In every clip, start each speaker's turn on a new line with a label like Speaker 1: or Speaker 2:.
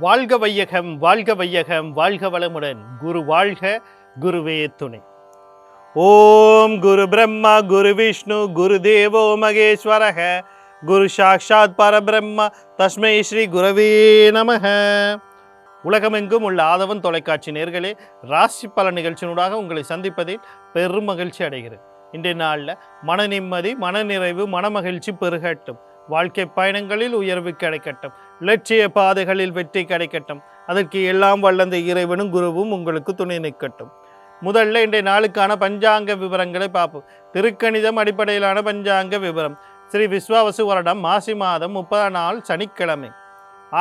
Speaker 1: வாழ்க வையகம் வாழ்க வையகம் வாழ்க வளமுடன். குரு வாழ்க, குருவே துணை. ஓம் குரு பிரம்மா குரு விஷ்ணு குரு தேவோ மகேஸ்வரக குரு சாக்ஷாத் பரபிரம்மா தஸ்மை ஸ்ரீ குரவே நமக. உலகமெங்கும் உள்ள ஆதவன் தொலைக்காட்சி நேர்களே, ராசி பல நிகழ்ச்சியினூடாக உங்களை சந்திப்பதில் பெரும் மகிழ்ச்சி அடைகிறேன். இன்றைய நாளில் மன நிம்மதி, மனநிறைவு, மனமகிழ்ச்சி பெருகட்டும். வாழ்க்கை பயணங்களில் உயர்வு கிடைக்கட்டும். லட்சிய பாதைகளில் வெற்றி கிடைக்கட்டும். அதற்கு எல்லாம் வல்லந்த இறைவனும் குருவும் உங்களுக்கு துணை நிற்கட்டும். முதல்ல இன்றைய நாளுக்கான பஞ்சாங்க விவரங்களை பார்ப்போம். திருக்கணிதம் அடிப்படையிலான பஞ்சாங்க விவரம். ஸ்ரீ விஸ்வாவசு வருடம் மாசி மாதம் 30 நாள் சனிக்கிழமை.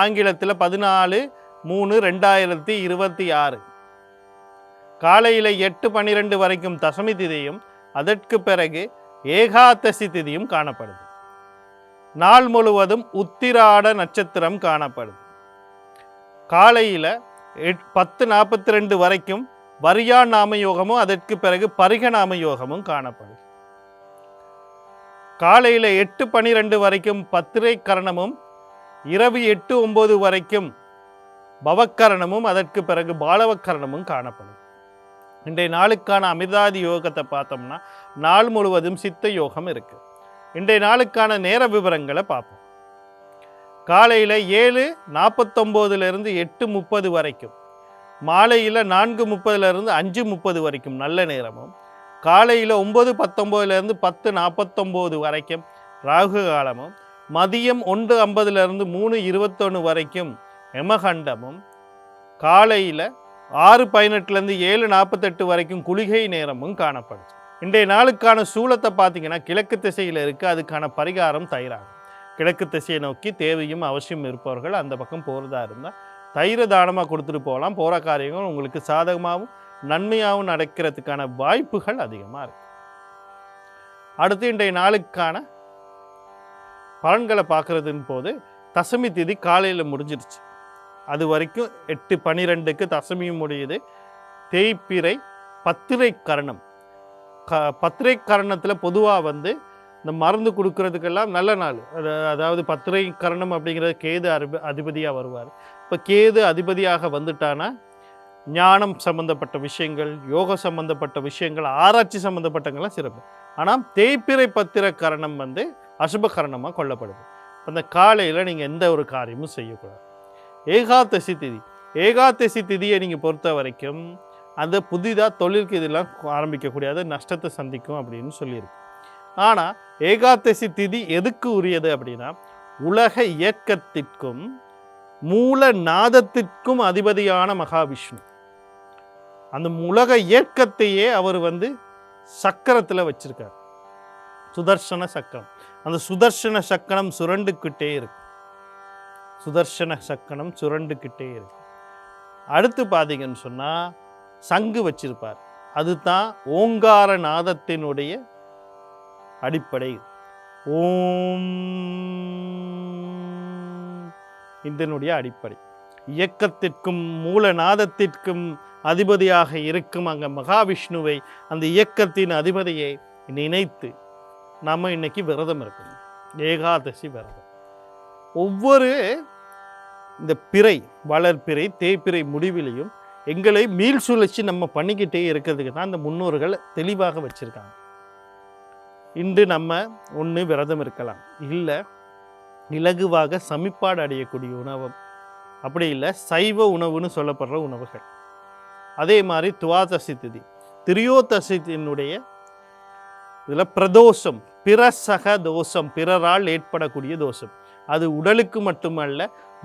Speaker 1: ஆங்கிலத்தில் 14/3/2026. காலையில் 8:12 வரைக்கும் தசமி திதியும் அதற்கு பிறகு ஏகாதசி திதியும் காணப்படுது. நாள் முழுவதும் உத்திராட நட்சத்திரம் காணப்படுது. காலையில் 10:42 வரைக்கும் வரியா நாம யோகமும் அதற்கு பிறகு பரிக நாம யோகமும் காணப்படுது. காலையில் 8:12 வரைக்கும் பத்திரை கரணமும், இரவு 8:09 வரைக்கும் பவக்கரணமும் அதற்கு பிறகு பாலவக்கரணமும் காணப்படும். இன்றைய நாளுக்கான அமிர்தாதி யோகத்தை பார்த்தோம்னா நாள் முழுவதும் சித்த யோகம் இருக்கு. இன்றைய நாளுக்கான நேர விவரங்களை பார்ப்போம். காலையில் 7:49 8:30 வரைக்கும், மாலையில் 4:30 5:30 வரைக்கும் நல்ல நேரமும், காலையில் 9:19 10:49 வரைக்கும் ராகு காலமும், மதியம் 1:50 3:21 வரைக்கும் யமகண்டமும், காலையில் 6:18 7:48 வரைக்கும் குளிகை நேரமும் காணப்படுது. இன்றைய நாளுக்கான சூலத்தை பார்த்தீங்கன்னா கிழக்கு திசையில் இருக்குது. அதுக்கான பரிகாரம் தயிராகும். கிழக்கு திசையை நோக்கி தேவையும் அவசியம் இருப்பவர்கள் அந்த பக்கம் போகிறதா இருந்தால் தயிரை தானமாக கொடுத்துட்டு போகலாம். போகிற காரியங்கள் உங்களுக்கு சாதகமாகவும் நன்மையாகவும் நடக்கிறதுக்கான வாய்ப்புகள் அதிகமாக இருக்கு. அடுத்து இன்றைய நாளுக்கான பலன்களை பார்க்குறதுன்னு போது தசமி திதி காலையில் முடிஞ்சிருச்சு. அது வரைக்கும் 8:12 தசமியும் முடியுது. தேய்பிறை பத்திரை கரணம். பத்திரை கரணத்தில் பொதுவாக இந்த மருந்து கொடுக்கறதுக்கெல்லாம் நல்ல நாள். அதாவது பத்திரை கரணம் அப்படிங்கிறது கேது அதிபதியாக வருவார். இப்போ கேது அதிபதியாக வந்துட்டானா ஞானம் சம்பந்தப்பட்ட விஷயங்கள், யோக சம்பந்தப்பட்ட விஷயங்கள், ஆராய்ச்சி சம்பந்தப்பட்டங்கள்லாம் சிறப்பு. ஆனால் தேய்பிறை பத்திர கரணம் அசுப கரணமாக கொள்ளப்படுது. அந்த காலையில் நீங்கள் எந்த ஒரு காரியமும் செய்யக்கூடாது. ஏகாதசி திதி. ஏகாதசி திதியை நீங்கள் பொறுத்த வரைக்கும் அந்த புதிதாக தொழிலுக்கு இதெல்லாம் ஆரம்பிக்கக்கூடியது நஷ்டத்தை சந்திக்கும் அப்படின்னு சொல்லியிருக்கு. ஆனால் ஏகாதசி திதி எதுக்கு உரியது அப்படின்னா உலக இயக்கத்திற்கும் மூல நாதத்திற்கும் அதிபதியான மகாவிஷ்ணு. அந்த உலக இயக்கத்தையே அவர் சக்கரத்தில் வச்சிருக்கார். சுதர்சன சக்கரம். அந்த சுதர்சன சக்கரம் சுரண்டுக்கிட்டே இருக்கு. சுதர்சன சக்கரம் சுரண்டுக்கிட்டே இருக்கு. அடுத்து பார்த்தீங்கன்னு சொன்னால் சங்கு வச்சிருப்பார். அதுதான் ஓங்கார நாதத்தினுடைய அடிப்படை. ஓம் இதனுடைய அடிப்படை. இயக்கத்திற்கும் மூலநாதத்திற்கும் அதிபதியாக இருக்கும் அங்கே மகாவிஷ்ணுவை, அந்த இயக்கத்தின் அதிபதியை நினைத்து நம்ம இன்னைக்கு விரதம் இருக்கணும். ஏகாதசி விரதம். ஒவ்வொரு இந்த பிறை, வளர்பிறை, தேய்பிறை முடிவிலையும் எங்களை மீள் சுழற்சி நம்ம பண்ணிக்கிட்டே இருக்கிறதுக்கு தான் இந்த முன்னோர்கள் தெளிவாக வச்சுருக்காங்க. இன்று நம்ம ஒன்று விரதம் இருக்கலாம், இல்லை இலகுவாக சமிப்பாடு அடையக்கூடிய உணவு, அப்படி இல்லை சைவ உணவுன்னு சொல்லப்படுற உணவுகள். அதே மாதிரி துவாதசி திதி, திரியோதசியினுடைய இதில் பிரதோஷம், பிரசக தோஷம், பிறரால் ஏற்படக்கூடிய தோஷம். அது உடலுக்கு மட்டுமல்ல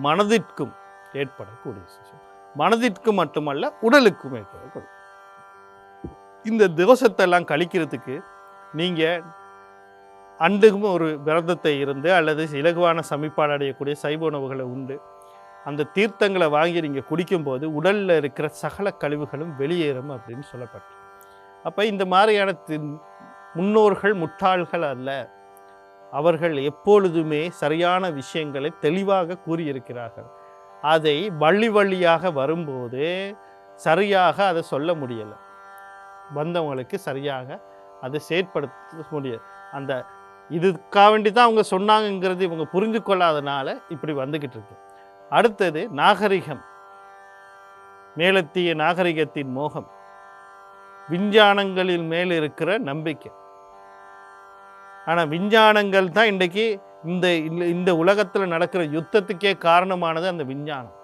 Speaker 1: மனதிற்கும் ஏற்படக்கூடிய தோஷம். மனதிற்கு மட்டுமல்ல உடலுக்கும் ஏற்படக்கூடிய இந்த தோஷத்தை எல்லாம் கழிக்கிறதுக்கு நீங்கள் அன்றுக்கும் ஒரு விரதத்தை இருந்து அல்லது இலகுவான சமிப்பாடு அடையக்கூடிய சைவ உணவுகளை உண்டு அந்த தீர்த்தங்களை வாங்கி நீங்கள் குடிக்கும்போது உடலில் இருக்கிற சகல கழிவுகளும் வெளியேறும் அப்படின்னு சொல்லப்பட்டு. அப்போ இந்த மாதிரியான முன்னோர்கள் முட்டாள்கள் அல்ல. அவர்கள் எப்பொழுதுமே சரியான விஷயங்களை தெளிவாக கூறியிருக்கிறார்கள். அதை வள்ளியாக வரும்போது சரியாக அதை சொல்ல முடியலை. வந்தவங்களுக்கு சரியாக அதை செயற்படுத்த முடியாது. அந்த இதுக்காக வேண்டி தான் அவங்க சொன்னாங்கங்கிறது இவங்க புரிந்து கொள்ளாதனால இப்படி வந்துக்கிட்டு இருக்கு. அடுத்தது நாகரிகம், மேலத்திய நாகரிகத்தின் மோகம், விஞ்ஞானங்களின் மேல் இருக்கிற நம்பிக்கை. ஆனால் விஞ்ஞானங்கள் தான் இன்றைக்கு இந்த உலகத்தில் நடக்கிற யுத்தத்துக்கே காரணமானது அந்த விஞ்ஞானம்.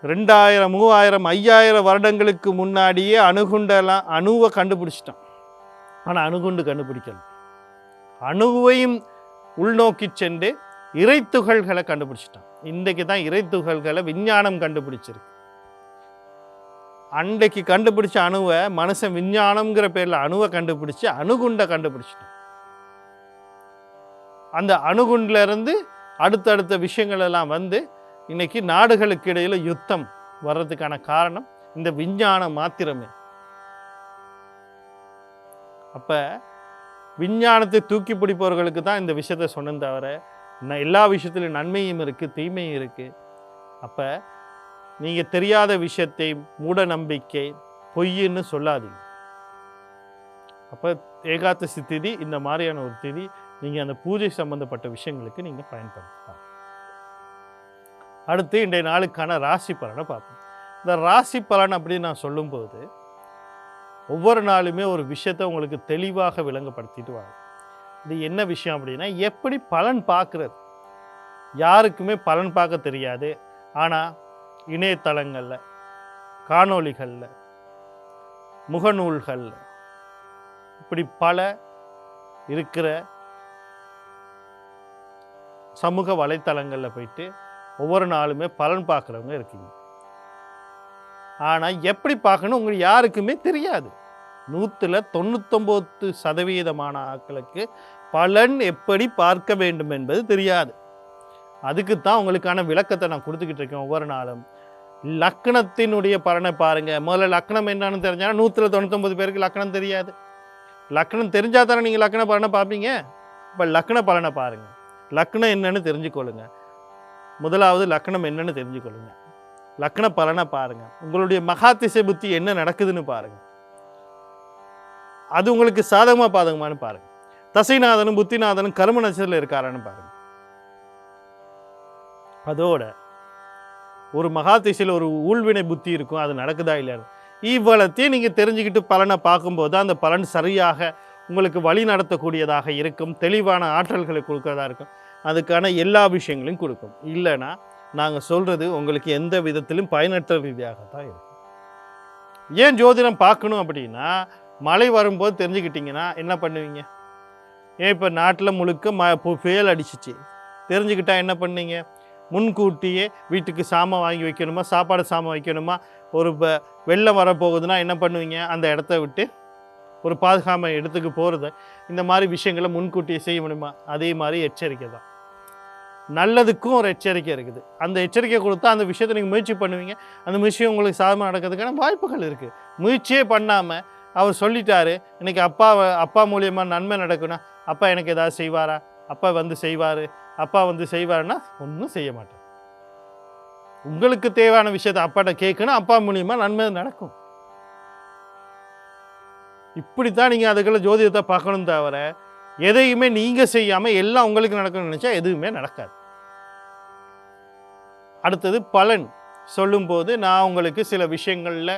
Speaker 1: 2000, 3000, 5000 வருடங்களுக்கு முன்னாடியே அணுவை கண்டுபிடிச்சிட்டான். ஆனால் அணுகுண்டு கண்டுபிடிக்கல. அணுவையும் உள்நோக்கி சென்று இறை துகள்களை கண்டுபிடிச்சிட்டான். இன்றைக்கு தான் இறை துகள்களை விஞ்ஞானம் கண்டுபிடிச்சிருக்கு. அன்றைக்கு கண்டுபிடிச்ச அணுவை மனுஷன் விஞ்ஞானம்ங்கிற பேரில் அணுவை கண்டுபிடிச்சு அணுகுண்டை கண்டுபிடிச்சிட்டான். அந்த அணுகுண்டிலிருந்து அடுத்தடுத்த விஷயங்கள் எல்லாம் வந்து இன்னைக்கு நாடுகளுக்கு இடையில யுத்தம் வர்றதுக்கான காரணம் இந்த விஞ்ஞானம் மாத்திரமே. அப்ப விஞ்ஞானத்தை தூக்கி பிடிப்பவர்களுக்கு தான் இந்த விஷயத்த சொன்னேன் தவிர எல்லா விஷயத்திலும் நன்மையும் இருக்கு, தீமையும் இருக்கு. அப்ப நீங்க தெரியாத விஷயத்தை மூட நம்பிக்கை பொய்ன்னு சொல்லாதீங்க. அப்ப ஏகாதசி திதி இந்த மாதிரியான ஒரு திதி நீங்க அந்த பூஜை சம்பந்தப்பட்ட விஷயங்களுக்கு நீங்க பயன்படுத்தலாம். அடுத்து இன்றைய நாளுக்கான ராசி பலனை பார்ப்போம். இந்த ராசி பலன் அப்படின்னு நான் சொல்லும்போது ஒவ்வொரு நாளுமே ஒரு விஷயத்தை உங்களுக்கு தெளிவாக விளங்கப்படுத்திட்டு வாங்க. இது என்ன விஷயம் அப்படின்னா, எப்படி பலன் பார்க்கறது. யாருக்குமே பலன் பார்க்க தெரியாது. ஆனால் இணையதளங்களில், காணொளிகளில், முகநூல்களில் இப்படி பல இருக்கிற சமூக வலைத்தளங்களில் போயிட்டு ஒவ்வொரு நாளுமே பலன் பார்க்குறவங்க இருக்கீங்க. ஆனால் எப்படி பார்க்கணும் உங்களுக்கு யாருக்குமே தெரியாது. 99% ஆட்களுக்கு பலன் எப்படி பார்க்க வேண்டும் என்பது தெரியாது. அதுக்கு தான் உங்களுக்கான விளக்கத்தை நான் கொடுத்துக்கிட்டு இருக்கேன் ஒவ்வொரு நாளும். லக்னத்தினுடைய பலனை பாருங்க. முதல்ல லக்னம் என்னன்னு தெரிஞ்சாலும் 199 பேருக்கு லக்னம் தெரியாது. லக்னம் தெரிஞ்சால் தானே நீங்கள் லக்ன பலனை பார்ப்பீங்க. இப்போ லக்ன பலனை பாருங்க. லக்னம் என்னன்னு தெரிஞ்சுக்கொள்ளுங்க. முதலாவது லக்னம் என்னன்னு தெரிஞ்சுக்கொள்ளுங்க. லக்ன பலனை பாருங்க. உங்களுடைய மகாதிசை புத்தி என்ன நடக்குதுன்னு பாருங்க. அது உங்களுக்கு சாதகமா பாதகமானு பாருங்க. தசைநாதனும் புத்திநாதனும் கர்ம நட்சத்திரத்தில் இருக்காரான்னு பாருங்க. அதோட ஒரு மகாதிசையில் ஒரு ஊழ்வினை புத்தி இருக்கும், அது நடக்குதா இல்லையா, இவ்வளத்தையும் நீங்க தெரிஞ்சுக்கிட்டு பலனை பார்க்கும்போது அந்த பலன் சரியாக உங்களுக்கு வழி நடத்தக்கூடியதாக இருக்கும். தெளிவான ஆற்றல்களை கொடுக்கறதா இருக்கும். அதுக்கான எல்லா விஷயங்களையும் கொடுக்கும். இல்லைன்னா நாங்கள் சொல்கிறது உங்களுக்கு எந்த விதத்திலும் பயனற்ற ரீதியாகத்தான் இருக்கும். ஏன் ஜோதிடம் பார்க்கணும் அப்படின்னா, மழை வரும்போது தெரிஞ்சுக்கிட்டிங்கன்னா என்ன பண்ணுவீங்க? ஏன் இப்போ நாட்டில் முழுக்க புயல் அடிச்சிச்சு, தெரிஞ்சுக்கிட்டா என்ன பண்ணீங்க? முன்கூட்டியே வீட்டுக்கு சாமான் வாங்கி வைக்கணுமா, சாப்பாடு சாமான் வைக்கணுமா, ஒரு வெள்ளம் வரப்போகுதுன்னா என்ன பண்ணுவீங்க? அந்த இடத்த விட்டு ஒரு பாதுகாமை இடத்துக்கு போகிறது. இந்த மாதிரி விஷயங்களை முன்கூட்டியே செய்ய முடியுமா? அதே மாதிரி எச்சரிக்கை தான். நல்லதுக்கும் ஒரு எச்சரிக்கை இருக்குது. அந்த எச்சரிக்கை கொடுத்தா அந்த விஷயத்தை நீங்கள் முயற்சி பண்ணுவீங்க. அந்த விஷயம் உங்களுக்கு சாதமாக நடக்கிறதுக்கான வாய்ப்புகள் இருக்குது. முயற்சியே பண்ணாமல் அவர் சொல்லிட்டாரு, இன்னைக்கு அப்பா மூலியமாக நன்மை நடக்குன்னா, அப்பா எனக்கு ஏதாவது செய்வாரா, அப்பா வந்து செய்வார், அப்பா வந்து செய்வாருன்னா ஒன்றும் செய்ய மாட்டார். உங்களுக்கு தேவையான விஷயத்தை அப்பாட்ட கேட்கணும், அப்பா மூலியமாக நன்மை நடக்கும். இப்படித்தான் நீங்கள் அதுக்குள்ள ஜோதிடத்தை பார்க்கணும் தவிர எதையுமே நீங்கள் செய்யாமல் எல்லாம் உங்களுக்கு நடக்கணும்னு நினச்சா எதுவுமே நடக்காது. அடுத்தது பலன் சொல்லும்போது நான் உங்களுக்கு சில விஷயங்களில்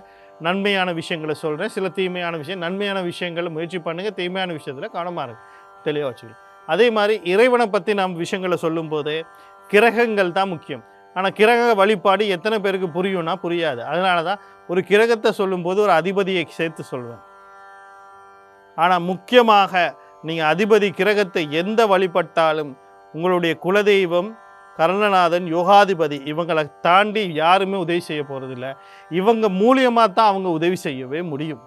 Speaker 1: நன்மையான விஷயங்களை சொல்கிறேன், சில தீமையான விஷயம். நன்மையான விஷயங்களை முயற்சி பண்ணுங்கள், தீமையான விஷயத்தில் கவனமாக இருக்கு, தெளிவாக வச்சுக்கணும். அதே மாதிரி இறைவனை பற்றி நாம் விஷயங்களை சொல்லும்போது கிரகங்கள் தான் முக்கியம். ஆனால் கிரக வழிபாடு எத்தனை பேருக்கு புரியும்னா புரியாது. அதனால தான் ஒரு கிரகத்தை சொல்லும்போது ஒரு அதிபதியை சேர்த்து சொல்வேன். ஆனால் முக்கியமாக நீங்கள் அதிபதி கிரகத்தை எந்த வழிபட்டாலும் உங்களுடைய குலதெய்வம் கர்ணநாதன் யோகாதிபதி இவங்களை தாண்டி யாருமே உதவி செய்ய போகிறதில்ல. இவங்க மூலியமாக தான் அவங்க உதவி செய்யவே முடியும்.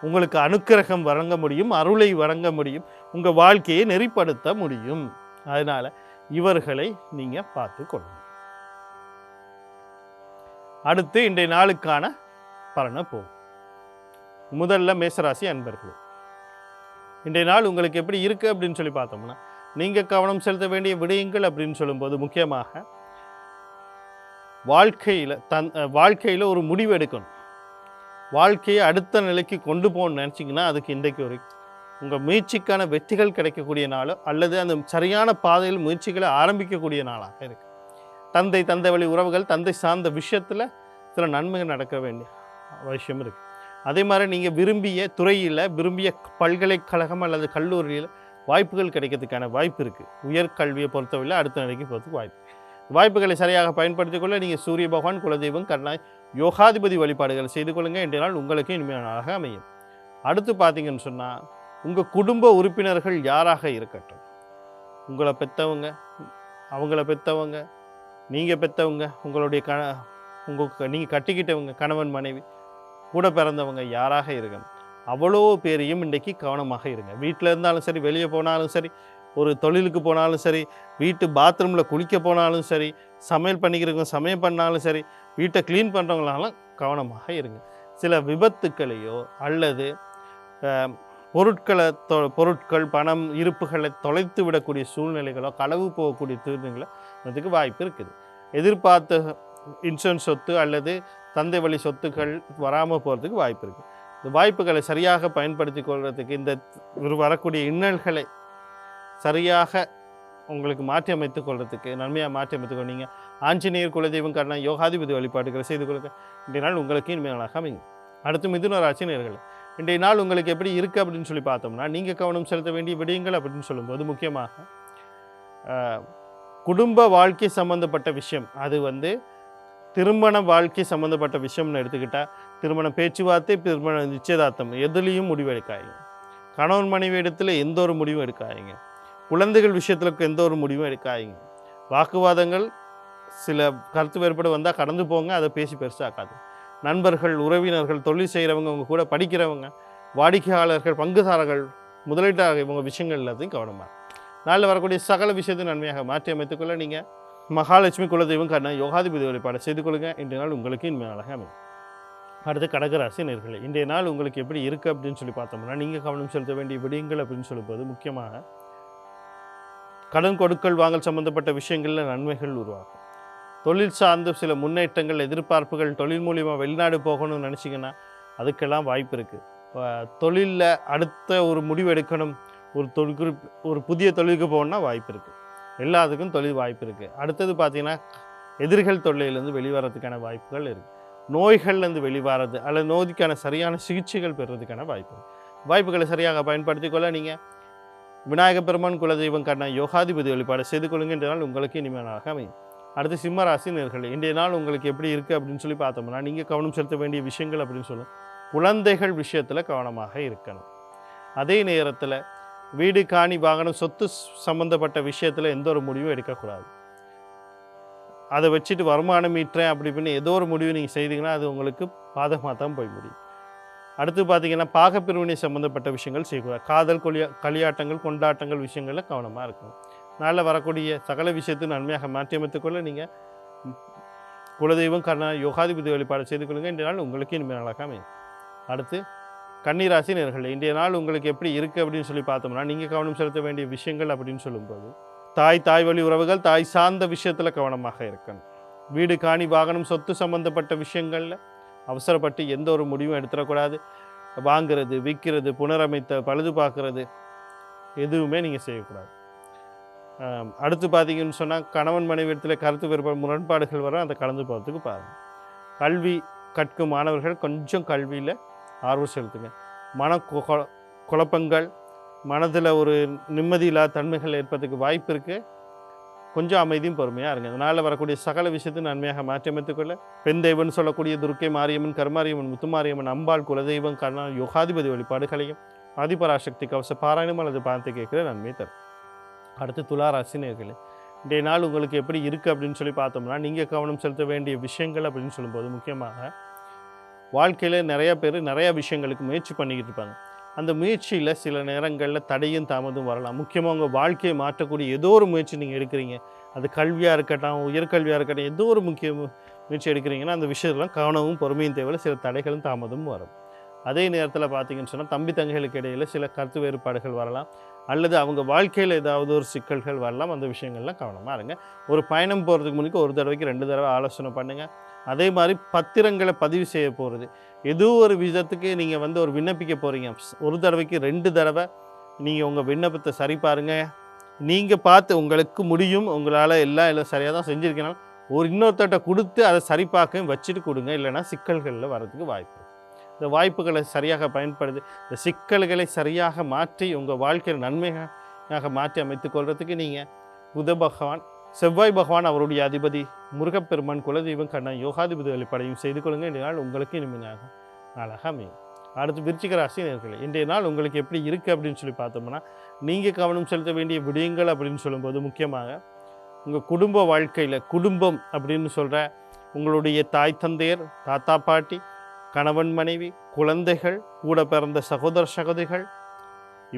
Speaker 1: உங்களுக்கு அனுக்கிரகம் வழங்க முடியும், அருளை வழங்க முடியும், உங்கள் வாழ்க்கையை நெறிப்படுத்த முடியும். அதனால் இவர்களை நீங்கள் பார்த்து கொள்ளுங்கள். அடுத்து இன்றைய நாளுக்கான பலனை போகும். முதல்ல மேசராசி அன்பர்கள், இன்றைய நாள் உங்களுக்கு எப்படி இருக்குது அப்படின்னு சொல்லி பார்த்தோம்னா, நீங்கள் கவனம் செலுத்த வேண்டிய விடயங்கள் அப்படின்னு சொல்லும்போது முக்கியமாக வாழ்க்கையில் ஒரு முடிவு எடுக்கணும். வாழ்க்கையை அடுத்த நிலைக்கு கொண்டு போகணும்னு நினச்சிங்கன்னா அதுக்கு இன்றைக்கு உங்கள் முயற்சிக்கான வெற்றிகள் கிடைக்கக்கூடிய நாளோ அல்லது அந்த சரியான பாதையில் முயற்சிகளை ஆரம்பிக்கக்கூடிய நாளாக இருக்குது. தந்தை வழி உறவுகள், தந்தை சார்ந்த விஷயத்தில் சில நன்மைகள் நடக்க வேண்டிய அவசியம் இருக்குது. அதே மாதிரி நீங்கள் விரும்பிய துறையில், விரும்பிய பல்கலைக்கழகம் அல்லது கல்லூரியில் வாய்ப்புகள் கிடைக்கிறதுக்கான வாய்ப்பு இருக்குது. உயர்கல்வியை பொறுத்தவரை அடுத்த நிலைக்கு போகிறதுக்கு வாய்ப்புகளை சரியாக பயன்படுத்திக் கொள்ள நீங்கள் சூரிய பகவான், குலதெய்வம், கண்ணாய், யோகாதிபதி வழிபாடுகள் செய்து கொள்ளுங்கள். இன்றைய நாள் உங்களுக்கு இனிமையான நாளாக அமையும். அடுத்து பார்த்தீங்கன்னு சொன்னால், உங்கள் குடும்ப உறுப்பினர்கள் யாராக இருக்கட்டும், உங்களை பெற்றவங்க, அவங்கள பெற்றவங்க, நீங்கள் பெற்றவங்க, உங்களுடைய நீங்கள் கட்டிக்கிட்டவங்க, கணவன் மனைவி, கூட பிறந்தவங்க யாராக இருக்கணும், அவ்வளோ பேரையும் இன்றைக்கி கவனமாக இருங்க. வீட்டில் இருந்தாலும் சரி, வெளியே போனாலும் சரி, ஒரு தொழிலுக்கு போனாலும் சரி, வீட்டு பாத்ரூமில் குளிக்க போனாலும் சரி, சமையல் பண்ணிக்கிறவங்க சமையல் பண்ணாலும் சரி, வீட்டை க்ளீன் பண்ணுறவங்களாலும் கவனமாக இருங்க. சில விபத்துக்களையோ அல்லது பொருட்கள் பணம் இருப்புகளை தொலைத்து விடக்கூடிய சூழ்நிலைகளோ, களவு போகக்கூடிய சூழ்நிலைகளோ அதுக்கு வாய்ப்பு இருக்குது. எதிர்பார்த்த இன்சூரன்ஸ் சொத்து அல்லது தந்தை வழி சொத்துக்கள் வராமல் போகிறதுக்கு வாய்ப்பு இருக்குது. இந்த வாய்ப்புகளை சரியாக பயன்படுத்தி கொள்வதற்கு, இந்த வரக்கூடிய இன்னல்களை சரியாக உங்களுக்கு மாற்றி அமைத்துக் கொள்வதற்கு, நன்மையாக மாற்றி அமைத்துக் கொள்ள நீங்கள் ஆஞ்சநேயர், குலதெய்வம், கண்ணா, யோகாதிபதி வழிபாடுகளை செய்து கொள்ளுங்க. இன்றைய நாள் உங்களுக்கு இனிமையாக அமைங்க. அடுத்து மிதுன ராசி நேயர்களே, இன்றைய நாள் உங்களுக்கு எப்படி இருக்குது அப்படின்னு சொல்லி பார்த்தோம்னா, நீங்கள் கவனம் செலுத்த வேண்டிய விடயங்கள் அப்படின்னு சொல்லும்போது முக்கியமாக குடும்ப வாழ்க்கை சம்மந்தப்பட்ட விஷயம், அது திருமண வாழ்க்கை சம்மந்தப்பட்ட விஷயம்னு எடுத்துக்கிட்டால், திருமண பேச்சுவார்த்தை, திருமண நிச்சயதார்த்தம் எதுலேயும் முடிவு எடுக்காதீங்க. கணவன் மனைவி இடத்துல எந்த ஒரு முடிவும் எடுக்காதீங்க. குழந்தைகள் விஷயத்தில் எந்த ஒரு முடிவும் எடுக்காதீங்க. வாக்குவாதங்கள், சில கருத்து வேறுபாடு வந்தால் கடந்து போங்க, அதை பேசி பெருசாக்காது. நண்பர்கள், உறவினர்கள், தொழில் செய்கிறவங்க, உங்கள் கூட படிக்கிறவங்க, வாடிக்கையாளர்கள், பங்குதாரர்கள், முதலீட்டாளர்கள், இவங்க விஷயங்கள் எல்லாத்தையும் கவனமாக நாளில் வரக்கூடிய சகல விஷயத்தை நன்மையாக மாற்றி அமைத்துக்கொள்ள நீங்கள் மகாலட்சுமி, குலதெய்வம், கண்ணா, யோகாதிபதி வழிபாடு செய்து கொள்ளுங்கள். இன்றைய நாள் உங்களுக்கு இனிமையாக அமையும். அடுத்து கடகராசி நேயர்களே, இன்றைய நாள் உங்களுக்கு எப்படி இருக்குது அப்படின்னு சொல்லி பார்த்தோம்னா, நீங்கள் கவனம் செலுத்த வேண்டிய விடயங்கள் அப்படின்னு சொல்லும்போது முக்கியமாக கடன் கொடுக்கல் வாங்கல் சம்மந்தப்பட்ட விஷயங்களில் நன்மைகள் உருவாகும். தொழில் சார்ந்து சில முன்னேற்றங்கள், எதிர்பார்ப்புகள், தொழில் மூலிமா வெளிநாடு போகணும்னு நினச்சிங்கன்னா அதுக்கெல்லாம் வாய்ப்பு இருக்குது. தொழிலில் அடுத்த ஒரு முடிவு எடுக்கணும், ஒரு புதிய தொழிலுக்கு போகணுன்னா வாய்ப்பு இருக்குது. எல்லாத்துக்கும் தொழில் வாய்ப்பு இருக்குது. அடுத்தது பார்த்திங்கன்னா, எதிரிகள் தொல்லையிலேருந்து வெளிவரதுக்கான வாய்ப்புகள் இருக்குது. நோய்கள்லேருந்து வெளிவரது அல்லது நோய்க்கான சரியான சிகிச்சைகள் பெறுறதுக்கான வாய்ப்புகளை சரியாக பயன்படுத்தி கொள்ள நீங்கள் விநாயகப் பெருமான், குலதெய்வம், கண்ணா, யோகாதிபதி வழிபாடு செய்து கொள்ளுங்க. இன்றைய நாள் உங்களுக்கு இனிமையாக அமையும். அடுத்து சிம்ம ராசி நேயர்களே, இன்றைய நாள் உங்களுக்கு எப்படி இருக்குது அப்படின்னு சொல்லி பார்த்தோம்னா, நீங்கள் கவனம் செலுத்த வேண்டிய விஷயங்கள் அப்படின்னு சொல்லும், குழந்தைகள் விஷயத்தில் கவனமாக இருக்கணும். அதே நேரத்தில் வீடு, காணி, வாகனம், சொத்து சம்மந்தப்பட்ட விஷயத்தில் எந்த ஒரு முடிவும் எடுக்கக்கூடாது. அதை வச்சுட்டு வருமானம் ஈட்டுறேன் அப்படி இப்படின்னு ஏதோ ஒரு முடிவு நீங்கள் செய்தீங்கன்னா அது உங்களுக்கு பாதகமாக தான் போய் முடியும். அடுத்து பார்த்தீங்கன்னா, பாகப்பிரிவினை சம்மந்தப்பட்ட விஷயங்கள் செய்யக்கூடாது. காதல், களியாட்டங்கள், கொண்டாட்டங்கள் விஷயங்களில் கவனமாக இருக்கணும். நாளில் வரக்கூடிய சகல விஷயத்தை நன்மையாக மாற்றி அமைத்துக்கொள்ள நீங்கள் குலதெய்வம், கண்ணா, யோகாதிபதி வழிபாடு செய்து கொள்ளுங்கள். இன்றைய நாள் உங்களுக்கு இனிமே நாளாக அமையும். அடுத்து கன்னிராசி நேயர்களே, இன்றைய நாள் உங்களுக்கு எப்படி இருக்குது அப்படின்னு சொல்லி பார்த்தோம்னா, நீங்கள் கவனம் செலுத்த வேண்டிய விஷயங்கள் அப்படின்னு சொல்லும்போது, தாய் வழி உறவுகள், தாய் சார்ந்த விஷயத்தில் கவனமாக இருக்கணும். வீடு, காணி, வாகனம், சொத்து சம்மந்தப்பட்ட விஷயங்களில் அவசரப்பட்டு எந்த ஒரு முடிவும் எடுத்துடக்கூடாது. வாங்கிறது, விற்கிறது, புனரமைத்த, பழுது பார்க்குறது எதுவுமே நீங்கள் செய்யக்கூடாது. அடுத்து பார்த்தீங்கன்னு சொன்னால், கணவன் மனைவி இடத்துல கருத்து வேறுபாடு, முரண்பாடுகள் வரும், அதை கலந்து போகிறதுக்கு பாருங்கள். கல்வி கற்கும் மாணவர்கள் கொஞ்சம் கல்வியில் ஆர்வம் செலுத்துங்க. குழப்பங்கள், மனதில் ஒரு நிம்மதியில்லாத தன்மைகள் ஏற்படுறதுக்கு வாய்ப்பு இருக்குது. கொஞ்சம் அமைதியும் பொறுமையாக இருங்க. அதனால் வரக்கூடிய சகல விஷயத்தை நன்மையாக மாற்றி அமைத்துக்கொள்ள பெண் தெய்வம்னு சொல்லக்கூடிய துர்க்கை மாரியம்மன், கருமாரியம்மன், முத்துமாரியம்மன், அம்பாள், குலதெய்வம், கண்ணா, யோகாதிபதி வழிபாடுகளையும் ஆதிபராசக்தி கவச பாராயணம் அல்லது பார்த்து கேட்குற நன்மை தரும். அடுத்து துளாராசி நேயர்களே, இன்றைய நாள் உங்களுக்கு எப்படி இருக்குது அப்படின்னு சொல்லி பார்த்தோம்னா, நீங்கள் கவனம் செலுத்த வேண்டிய விஷயங்கள் அப்படின்னு சொல்லும்போது முக்கியமாக வாழ்க்கையில் நிறைய பேர் நிறையா விஷயங்களுக்கு முயற்சி பண்ணிக்கிட்டு இருப்பாங்க. அந்த முயற்சியில் சில நேரங்களில் தடையும் தாமதம் வரலாம். முக்கியமாக உங்கள் வாழ்க்கையை மாற்றக்கூடிய ஏதோ ஒரு முயற்சி நீங்கள் எடுக்கிறீங்க, அது கல்வியாக இருக்கட்டும், உயர்கல்வியாக இருக்கட்டும், ஏதோ ஒரு முக்கிய முயற்சி எடுக்கிறீங்கன்னா அந்த விஷயத்தெல்லாம் கவனமும் பொறுமையும் தேவையில்லை, சில தடைகளும் தாமதமும் வரும். அதே நேரத்தில் பார்த்தீங்கன்னு சொன்னால், தம்பி தங்கைகளுக்கு இடையில் சில கருத்து வேறுபாடுகள் வரலாம், அல்லது அவங்க வாழ்க்கையில் ஏதாவது ஒரு சிக்கல்கள் வரலாம். அந்த விஷயங்கள்லாம் கவனமாக இருங்க. ஒரு பயணம் போகிறதுக்கு முன்னாடி ஒரு தடவைக்கு 2 தடவை ஆலோசனை பண்ணுங்கள். அதே மாதிரி பத்திரங்களை பதிவு செய்ய போகிறது, ஏதோ ஒரு விதத்துக்கு நீங்கள் ஒரு விண்ணப்பிக்க போகிறீங்க, ஒரு தடவைக்கு 2 தடவை நீங்கள் உங்கள் விண்ணப்பத்தை சரி பாருங்கள். நீங்கள் பார்த்து உங்களுக்கு முடியும், உங்களால் எல்லாம் சரியாக தான் செஞ்சுருக்கனால ஒரு இன்னொருத்தட்ட கொடுத்து அதை சரி பார்க்க வச்சுட்டு கொடுங்க. இல்லைன்னா சிக்கல்களில் வர்றதுக்கு வாய்ப்பு. இந்த வாய்ப்புகளை சரியாக பயன்படுத்தி இந்த சிக்கல்களை சரியாக மாற்றி உங்கள் வாழ்க்கையில் நன்மையாக மாற்றி அமைத்துக் கொள்றதுக்கு நீங்கள் புத பகவான், செவ்வாய் பகவான் அவருடைய அதிபதி முருகப்பெருமான், குலதெய்வம், கண்ணன், யோகாதிபதி வழிபாடையும் செய்து கொள்ளுங்கள். இன்றைய நாள் உங்களுக்கு இனிமையாக நாளாக அமையும். அடுத்து விருச்சிக ராசி நேயர்களே, இன்றைய நாள் உங்களுக்கு எப்படி இருக்குது அப்படின்னு சொல்லி பார்த்தோம்னா, நீங்கள் கவனம் செலுத்த வேண்டிய விடயங்கள் அப்படின்னு சொல்லும்போது முக்கியமாக உங்கள் குடும்ப வாழ்க்கையில், குடும்பம் அப்படின்னு சொல்கிற உங்களுடைய தாய் தந்தையர், தாத்தா பாட்டி, கணவன் மனைவி, குழந்தைகள், கூட பிறந்த சகோதர சகோதரிகள்,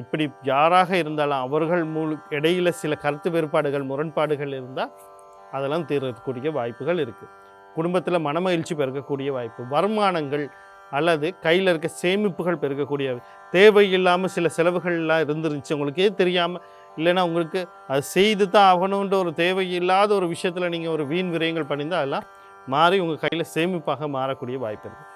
Speaker 1: இப்படி யாராக இருந்தாலும் அவர்கள் இடையில் சில கருத்து வேறுபாடுகள், முரண்பாடுகள் இருந்தால் அதெல்லாம் தீர்க்கக்கூடிய வாய்ப்புகள் இருக்குது. குடும்பத்தில் மனமகிழ்ச்சி பெருக்கக்கூடிய வாய்ப்பு, வருமானங்கள் அல்லது கையில் இருக்க சேமிப்புகள் பெருக்கக்கூடிய, தேவையில்லாமல் சில செலவுகள்லாம் இருந்துருந்துச்சு உங்களுக்கே தெரியாமல், இல்லைன்னா உங்களுக்கு அது செய்து தான் ஆகணுன்ற ஒரு தேவையில்லாத ஒரு விஷயத்தில் நீங்கள் ஒரு வீண் விரயங்கள் பண்ணியிருந்தால் அதெல்லாம் மாறி உங்கள் கையில் சேமிப்பாக மாறக்கூடிய வாய்ப்பு இருக்குது.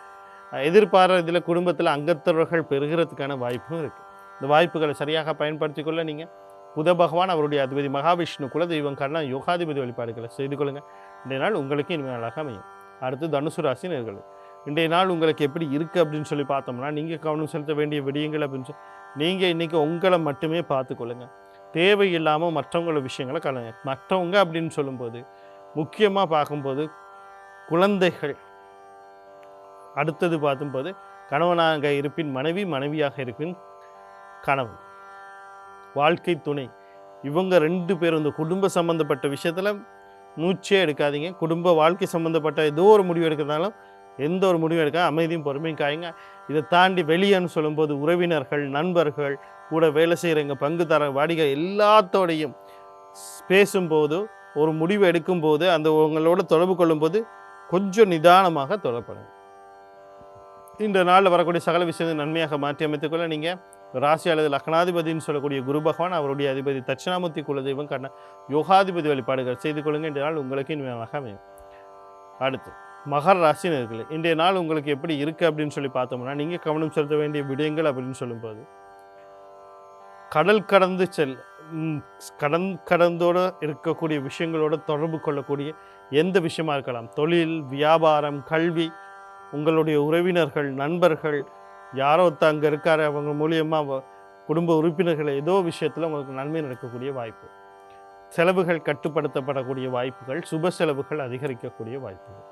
Speaker 1: எதிர்பாராத இதில் குடும்பத்தில் அங்கத்தவர்கள் பெறுகிறதுக்கான வாய்ப்பும் இருக்குது. இந்த வாய்ப்புகளை சரியாக பயன்படுத்தி கொள்ள நீங்கள் புத பகவான் அவருடைய அதிபதி மகாவிஷ்ணு, குலதெய்வம், கண்ணன், யோகாதிபதி வழிபாடுகளை செய்து கொள்ளுங்கள். இன்றைய நாள் உங்களுக்கு இனிமே நாளாக அமையும். அடுத்து தனுசு ராசி நேயர்களே, இன்றைய நாள் உங்களுக்கு எப்படி இருக்குது அப்படின்னு சொல்லி பார்த்தோம்னா, நீங்கள் கவனம் செலுத்த வேண்டிய விடயங்கள் அப்படின்னு சொல்லி நீங்கள் இன்றைக்கி உங்களை மட்டுமே பார்த்துக்கொள்ளுங்கள். தேவையில்லாமல் மற்றவங்களோட விஷயங்களை கலங்க. மற்றவங்க அப்படின்னு சொல்லும்போது முக்கியமாக பார்க்கும்போது குழந்தைகள், அடுத்தது பார்க்கும்போது கணவனாக இருப்பின் மனைவி, மனைவியாக இருப்பின் கணவன், வாழ்க்கை துணை, இவங்க 2 பேரும் இந்த குடும்ப சம்மந்தப்பட்ட விஷயத்தில் மூச்சே எடுக்காதீங்க. குடும்ப வாழ்க்கை சம்மந்தப்பட்ட ஏதோ ஒரு முடிவு எடுக்கிறதாலும் எந்த ஒரு முடிவு எடுக்க அமைதியும் பொறுமையும் காயுங்க. இதை தாண்டி வெளியேன்னு சொல்லும்போது உறவினர்கள், நண்பர்கள், கூட வேலை செய்கிறவங்க, பங்குதார, வாடிக்கை எல்லாத்தோடையும் பேசும்போது, ஒரு முடிவு எடுக்கும்போது, அந்த உங்களோட தொடர்பு கொள்ளும்போது கொஞ்சம் நிதானமாக தொடரப்படுங்க. இந்த நாளில் வரக்கூடிய சகல விஷயத்தை நன்மையாக மாற்றி அமைத்துக்கொள்ள நீங்கள் ராசி அல்லது லக்னாதிபதினு சொல்லக்கூடிய குரு பகவான் அவருடைய அதிபதி தட்சிணாமூர்த்தி, குலதெய்வம், கண்ண, யோகாதிபதி வழிபாடுகள் செய்து கொள்ளுங்கள். இன்றைய நாள் உங்களுக்கு இனிமையாக அமையும். அடுத்து மகர ராசி நேயர்களே, இன்றைய நாள் உங்களுக்கு எப்படி இருக்குது அப்படின்னு சொல்லி பார்த்தோம்னா, நீங்கள் கவனம் செலுத்த வேண்டிய விடயங்கள் அப்படின்னு சொல்லும்போது கடல் கடந்து கடந்தோடு இருக்கக்கூடிய விஷயங்களோட தொடர்பு கொள்ளக்கூடிய எந்த விஷயமா இருக்கலாம். தொழில், வியாபாரம், கல்வி, உங்களுடைய உறவினர்கள், நண்பர்கள், யாரோ அங்கே இருக்காரு அவங்க மூலியமாக குடும்ப உறுப்பினர்கள் ஏதோ விஷயத்தில் உங்களுக்கு நன்மை நடக்கக்கூடிய வாய்ப்பு, செலவுகள் கட்டுப்படுத்தப்படக்கூடிய வாய்ப்புகள், சுப செலவுகள் அதிகரிக்கக்கூடிய வாய்ப்புகள்,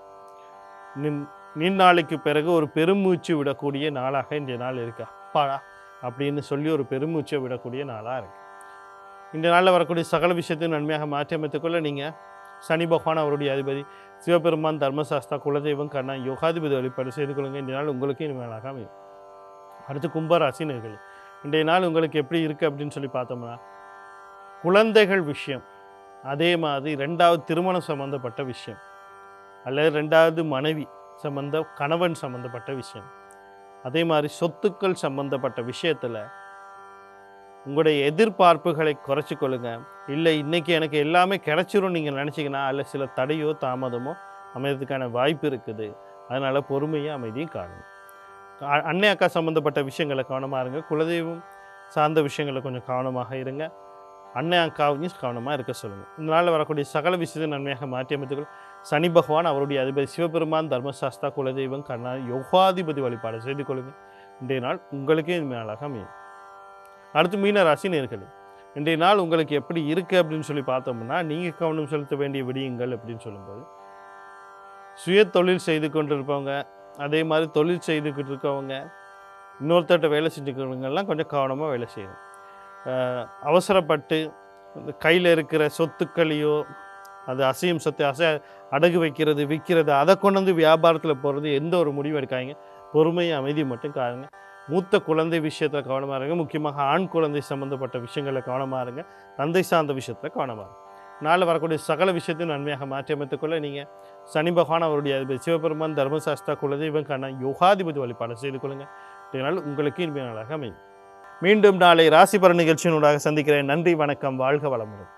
Speaker 1: நீண்நாளைக்கு பிறகு ஒரு பெருமூச்சு விடக்கூடிய நாளாக இன்றைய நாள் இருக்கு. அப்பாடா அப்படின்னு சொல்லி ஒரு பெருமூச்சை விடக்கூடிய நாளாக இருக்குது. இந்த நாளில் வரக்கூடிய சகல விஷயத்தையும் நன்மையாக மாற்றி அமைத்துக்கொள்ள நீங்கள் சனி பகவான் அவருடைய அதிபதி சிவபெருமான், தர்மசாஸ்தா, குலதெய்வம், கண்ணன், யோகாதிபதி வழிபாடு செய்து கொள்ளுங்கள். இன்றைய நாள் உங்களுக்கு இனிமேலாக அமையும். அடுத்து கும்பராசி நேயர்களே, இன்றைய நாள் உங்களுக்கு எப்படி இருக்குது அப்படின்னு சொல்லி பார்த்தோம்னா, குழந்தைகள் விஷயம், அதே மாதிரி 2வது திருமணம் சம்மந்தப்பட்ட விஷயம், அல்லது 2வது மனைவி கணவன் சம்மந்தப்பட்ட விஷயம், அதே மாதிரி சொத்துக்கள் சம்மந்தப்பட்ட விஷயத்தில் உங்களுடைய எதிர்பார்ப்புகளை குறைச்சி கொள்ளுங்க. இல்லை இன்றைக்கி எனக்கு எல்லாமே கிடைச்சிரும் நீங்கள் நினச்சிங்கன்னா அதில் சில தடையோ தாமதமோ அமைகிறதுக்கான வாய்ப்பு இருக்குது. அதனால் பொறுமையும் அமைதியும் காணுங்க. அன்னை அக்கா சம்மந்தப்பட்ட விஷயங்களை கவனமாக இருங்க. குலதெய்வம் சார்ந்த விஷயங்களை கொஞ்சம் கவனமாக இருங்க. அன்னை அக்காவையும் கவனமாக இருக்க சொல்லுங்கள். இந்த நாளில் வரக்கூடிய சகல விஷயத்தை நன்மையாக மாற்றி அமைத்துக்கள். சனி பகவான் அவருடைய அதிபதி சிவபெருமான், தர்மசாஸ்தா, குலதெய்வம், கண்ணா, யோகாதிபதி வழிபாடு செய்து கொள்ளுங்கள். இன்றைய நாள் உங்களுக்கே இனிமையாளாக அமையும். அடுத்து மீன ராசி நேயர்களே, இன்றைய நாள் உங்களுக்கு எப்படி இருக்குது அப்படின்னு சொல்லி பார்த்தோம்னா, நீங்கள் கவனம் செலுத்த வேண்டிய விடயங்கள் அப்படின்னு சொல்லும்போது, சுய தொழில் செய்து கொண்டு இருப்பவங்க, அதே மாதிரி தொழில் செய்துக்கிட்டு இருக்கவங்க, இன்னொருத்தட்ட வேலை செஞ்சுக்கிறவங்கெல்லாம் கொஞ்சம் கவனமாக வேலை செய்யணும். அவசரப்பட்டு கையில் இருக்கிற சொத்துக்களையோ, அது அசையும் சொத்து அடகு வைக்கிறது, விற்கிறது, அதை கொண்டு வந்து வியாபாரத்தில் போகிறது எந்த ஒரு முடிவு எடுக்காதீங்க. பொறுமையை அமைதி மட்டும் காருங்க. மூத்த குழந்தை விஷயத்தில் கவனமாக இருங்க. முக்கியமாக ஆண் குழந்தை சம்மந்தப்பட்ட விஷயங்களில் கவனமாக இருங்க. தந்தை சார்ந்த விஷயத்தில் கவனமாக இருங்க. நாளில் வரக்கூடிய சகல விஷயத்தையும் நன்மையாக மாற்றி அமைத்துக்கொள்ள நீங்கள் சனி பகவான் அவருடைய அதிபதி சிவபெருமான், தர்மசாஸ்தா, குலதெய்வம், கண்ணன், யோகாதிபதி வழிபாடு செய்து கொள்ளுங்கள். இதனால் உங்களுக்கு இனிமையான நாளாக அமையும். மீண்டும் நாளை ராசி பலன் நிகழ்ச்சியினூடாக சந்திக்கிறேன். நன்றி, வணக்கம், வாழ்க வளமுடன்.